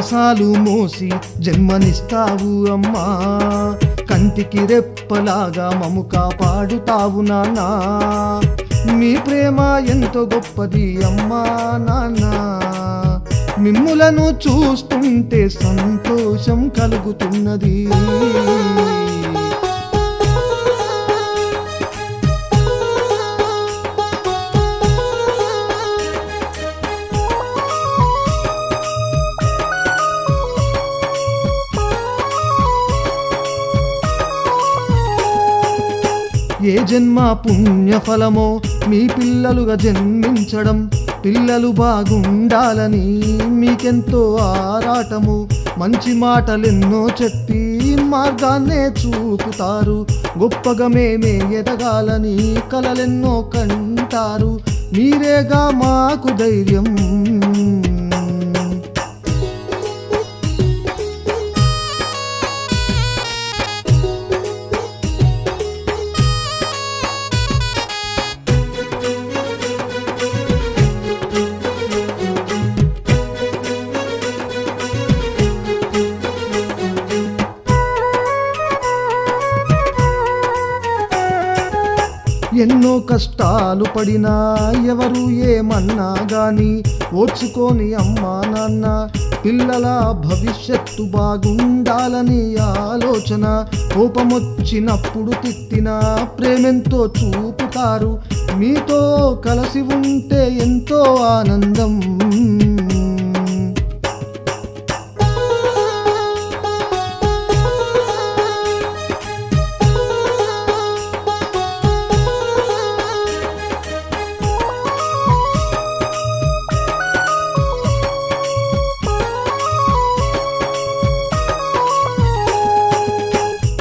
బాసాలు మోసి జన్మనిస్తావు అమ్మా, కంటికి రెప్పలాగా మము కాపాడుతావు నాన్నా. మీ ప్రేమ ఎంతో గొప్పది అమ్మా నాన్న, మిమ్ములను చూస్తుంటే సంతోషం కలుగుతున్నది. ఏ జన్మ పుణ్యఫలమో మీ పిల్లలుగా జన్మించడం, పిల్లలు బాగుండాలని మీకెంతో ఆరాటము. మంచి మాటలెన్నో చెప్పి మార్గాన్నే చూపుతారు, గొప్పగా మేమే ఎదగాలని కలలెన్నో కంటారు. మీరేగా మాకు ధైర్యం. ఎన్నో కష్టాలు పడినా ఎవరు ఏమన్నా గాని ఓర్చుకొని అమ్మా నాన్న పిల్లల భవిష్యత్తు బాగుండాలని ఆలోచన. కోపమొచ్చినప్పుడు తిట్టినా ప్రేమెంతో చూపుతారు, మీతో కలిసి ఉంటే ఎంతో ఆనందం.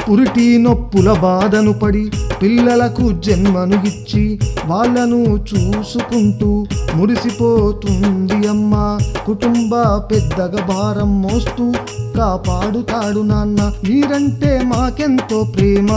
పురిటి నొప్పుల బాధను పడి పిల్లలకు జన్మను ఇచ్చి వాళ్ళను చూసుకుంటూ మురిసిపోతుంది అమ్మ. కుటుంబ పెద్దగా భారం మోస్తూ కాపాడుతాడు నాన్న, మీరంటే మాకెంతో ప్రేమ.